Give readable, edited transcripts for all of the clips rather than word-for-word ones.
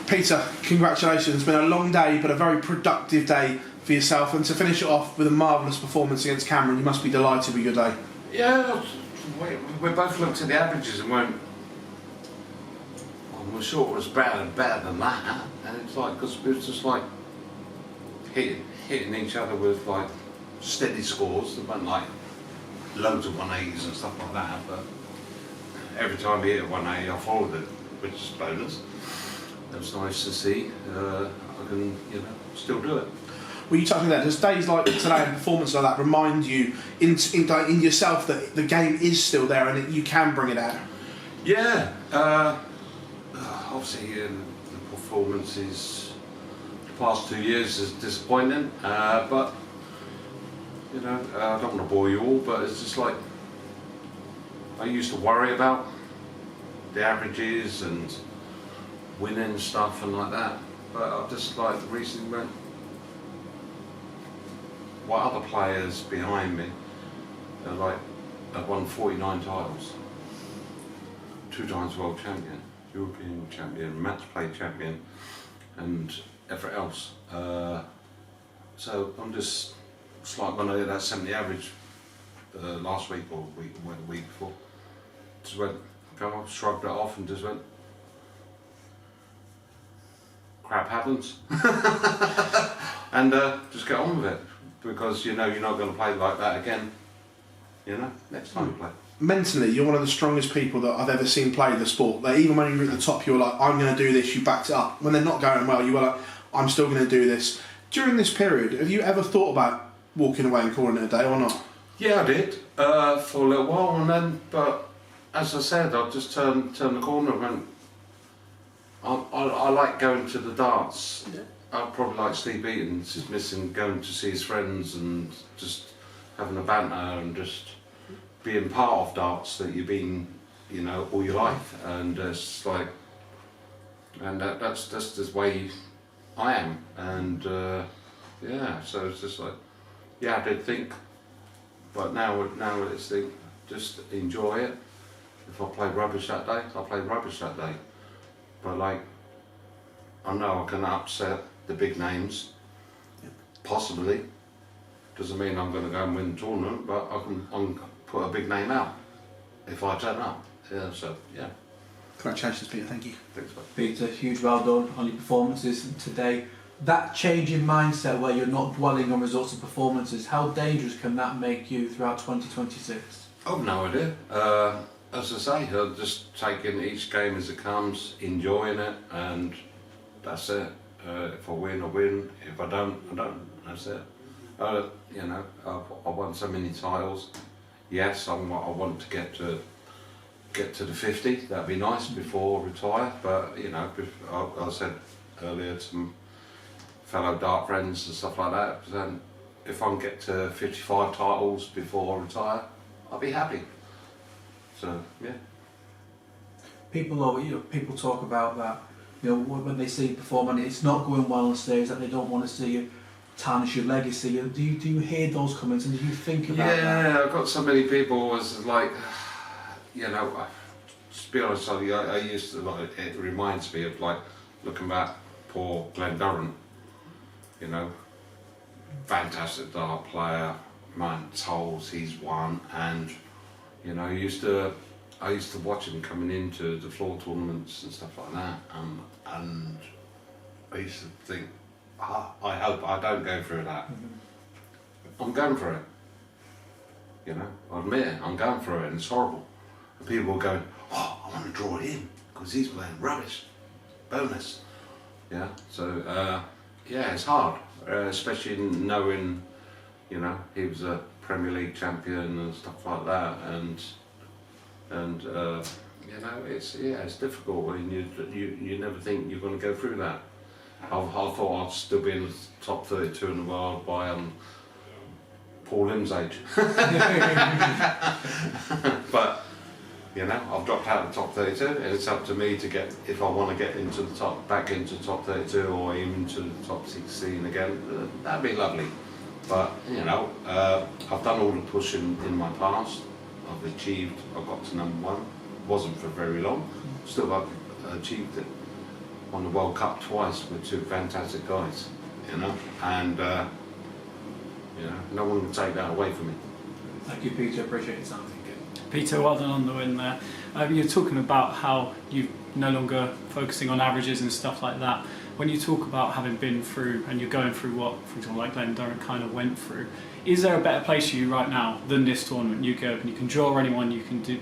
Peter, congratulations. It's been a long day, but a very productive day for yourself. And to finish it off with a marvellous performance against Cameron, you must be delighted with your day. Yeah, we both looked at the averages and went, well, we're sure it was better than that. And it's like, because it was just like hitting each other with like steady scores. There weren't like loads of 180s and stuff like that, but every time we hit a 180, I followed it, which is a bonus. It was nice to see. I can, still do it. Well, you touching that? Does days like today and performances like that remind you in yourself that the game is still there and that you can bring it out? Yeah. Obviously, the performances the past 2 years is disappointing, but I don't want to bore you all, but it's just like I used to worry about the averages and winning stuff and like that, but I've just like recently went, what other players behind me have won 49 titles, 2 times world champion, European champion, match play champion, and everything else. So I'm just, it's like when I did that 70 average last week or the week before, just went, shrugged it off and just went, crap happens. And just get on with it, because you're not going to play like that again, next time you play. Mentally, you're one of the strongest people that I've ever seen play the sport. Like, even when you were at the top, you were like, I'm going to do this, you backed it up. When they're not going well, you were like, I'm still going to do this. During this period, have you ever thought about walking away and calling it a day or not? Yeah, I did, for a little while, and then, but as I said, I just turned the corner and went, I like going to the darts. Yeah. I probably like Steve Eaton, just missing going to see his friends and just having a banter and just being part of darts that you've been, all your life. And it's like, and that's the way I am. And yeah, so it's just like, yeah, I did think, but now it's just enjoy it. If I play rubbish that day, I play rubbish that day. But like, I know I can upset the big names, possibly. Doesn't mean I'm going to go and win the tournament, but I can put a big name out if I turn up. Yeah, so yeah. Congratulations, Peter. Thank you. Thanks, mate. Peter, huge well done on your performances today. That change in mindset where you're not dwelling on results and performances, how dangerous can that make you throughout 2026? I've no idea. As I say, I'm just taking each game as it comes, enjoying it, and that's it. If I win, I win. If I don't, I don't. That's it. I've won so many titles. Yes, I want to get to the 50. That'd be nice before I retire. But I said earlier to some fellow dart friends and stuff like that, if I can get to 55 titles before I retire, I'll be happy. So yeah. People talk about that. When they see you perform and it's not going well on stage, that they don't want to see you tarnish your legacy. Do you hear those comments and do you think about that? Yeah, I've got so many people was like, to be honest with you, I used to it reminds me of like looking back poor Glenn Durrant, fantastic dart player, man, holes he's won, and I used to watch him coming into the floor tournaments and stuff like that, and I used to think, I hope I don't go through that. Mm-hmm. I'm going for it. I admit it, I'm going for it, and it's horrible. And people were going, I want to draw him because he's playing rubbish. Bonus. Yeah. So yeah, it's hard, especially knowing, he was a Premier League champion and stuff like that, and it's difficult when you never think you're going to go through that. I thought I'd still be in the top 32 in the world by Paul Lim's age. But I've dropped out of the top 32, and it's up to me to get, if I want to get into the back into the top 32 or even into the top 16 again, that'd be lovely. But I've done all the pushing in my past. I've got to number 1. Wasn't for very long, still achieved it. won the World Cup twice with two fantastic guys, you know, and you know, no one will take that away from me. Thank you, Peter. Appreciate your time. Peter, well done on the win there. You're talking about how you're no longer focusing on averages and stuff like that. When you talk about having been through and you're going through what, for example, like Glenn Durrant kind of went through, is there a better place for you right now than this tournament? You go and you can draw anyone, you can do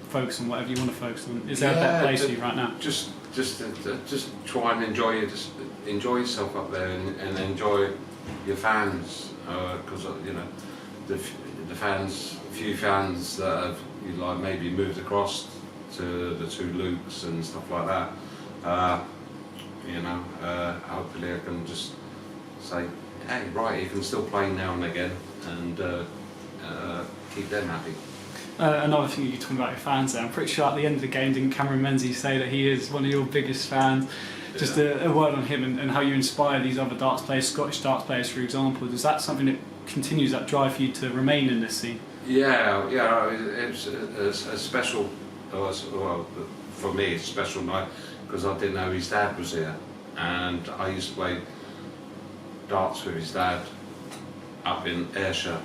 focus on whatever you want to focus on. Is there a better place for you right now? Just try and enjoy it. Just enjoy yourself up there and enjoy your fans, because you know the fans, few fans that have like maybe moved across to the two Lukes and stuff like that. You know, hopefully I can just say, hey, right, you can still play now and again, and keep them happy. Another thing you're talking about your fans there, I'm pretty sure at the end of the game, didn't Cameron Menzies say that he is one of your biggest fans? Yeah. Just a word on him and how you inspire these other darts players, Scottish darts players, for example. Is that something that continues that drive for you to remain in this scene? Yeah, it's a special, well, for me it's a special night because I didn't know his dad was here, and I used to play darts with his dad up in Ayrshire,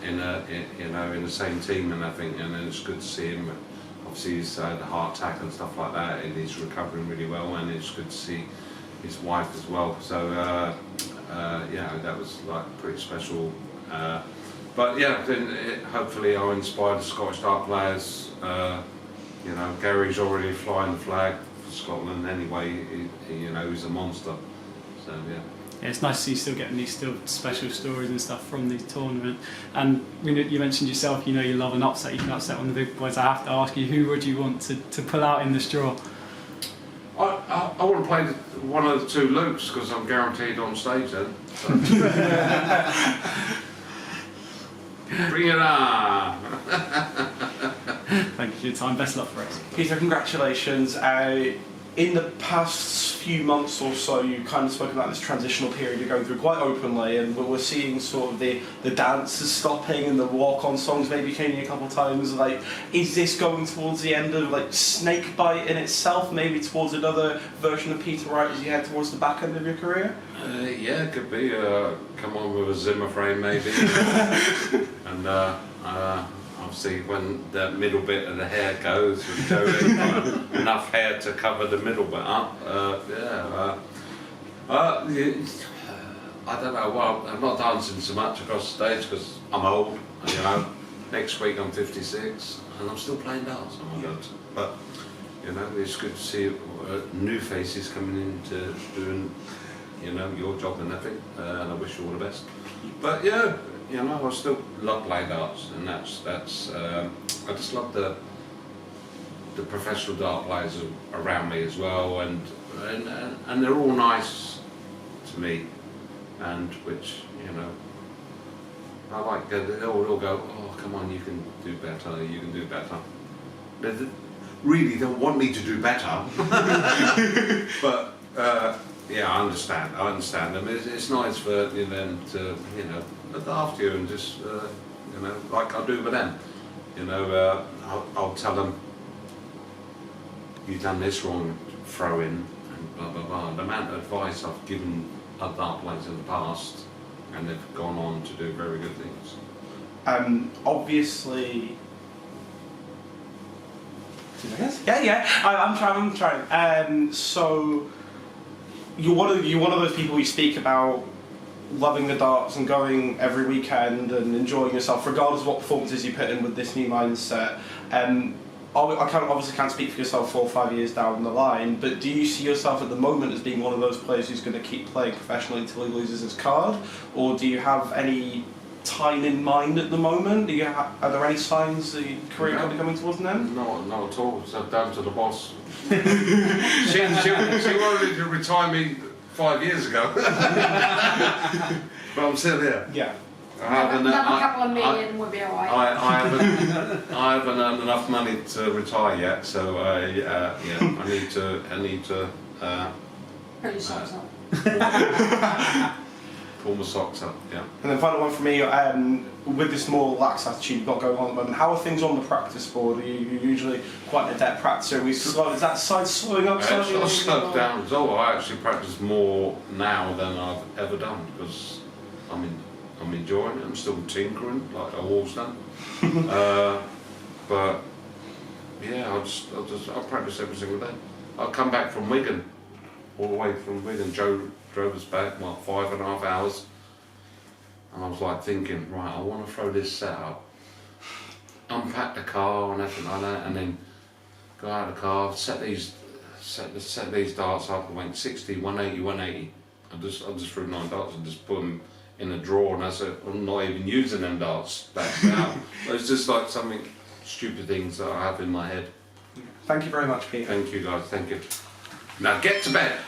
in the same team and everything, and it's good to see him. Obviously he's had a heart attack and stuff like that, and he's recovering really well, and it's good to see his wife as well. So yeah, that was like pretty special. But yeah, then hopefully I'll inspire the Scottish dart players. You know, Gary's already flying the flag for Scotland anyway. You know, he's a monster. So yeah. Yeah, it's nice to see you still getting these still special stories and stuff from these tournaments. And you mentioned yourself, you know, you love an upset. You can upset one of the big boys. I have to ask you, who would you want to pull out in this draw? I want to play one of the two Lukes because I'm guaranteed on stage then. So. Bring it on! Thank you for your time. Best luck for us. Peter, congratulations. In the past few months or so, you kind of spoke about this transitional period you're going through quite openly, and we're seeing sort of the dances stopping and the walk-on songs maybe changing a couple of times. Like, is this going towards the end of like Snakebite in itself, maybe towards another version of Peter Wright as you head towards the back end of your career? Yeah, it could be. Come on with a Zimmer frame maybe. And obviously when the middle bit of the hair goes, with Joey enough hair to cover the middle bit up. I don't know, well, I'm not dancing so much across the stage because I'm old, you know. Next week I'm 56 and I'm still playing darts. Oh my God. But, you know, it's good to see new faces coming into doing, you know, your job and everything, and I wish you all the best. But yeah, you know, I still love playing darts, and that's I just love the professional dart players around me as well, and they're all nice to me, and which, you know, I like. They all go, oh come on, you can do better, you can do better. They really don't want me to do better, but. Yeah, I understand them. It's nice for them to, you know, look after you and just, you know, like I do with them. You know, I'll tell them, you've done this wrong, throw in, and blah, blah, blah. The amount of advice I've given other dart players in the past, and they've gone on to do very good things. Obviously... Yeah, I'm trying. So... You're one of those people who speak about loving the darts and going every weekend and enjoying yourself, regardless of what performances you put in with this new mindset. I obviously can't speak for yourself 4 or 5 years down the line, but do you see yourself at the moment as being one of those players who's going to keep playing professionally until he loses his card, or do you have any time in mind at the moment? Are there any signs that your career could be coming towards an end? No, not at all. It's down to the boss. she wanted to retire me 5 years ago, but I'm still here. Yeah. Another couple of million would be alright. I haven't earned enough money to retire yet, so yeah, I need to. Put your socks on. Pull my socks up, yeah. And then final one for me, with this more lax attitude you've got going on at the moment, how are things on the practice board? Are you usually quite an adept practicer? Is that side slowing up slightly? I've slowed down as well. I actually practice more now than I've ever done because I'm enjoying it. I'm still tinkering like I've always done. But yeah, I practice every single day. I'll come back from Wigan, all the way from Wigan. Joe drove us back, 5.5 hours. And I was like thinking, right, I want to throw this set up, unpack the car and everything like that, and then go out of the car, set these darts up. I went 60, 180, 180. I just threw 9 darts and just put them in a drawer, and I said, I'm not even using them darts back now. It's just like something stupid things that I have in my head. Thank you very much, Peter. Thank you guys, thank you. Now get to bed.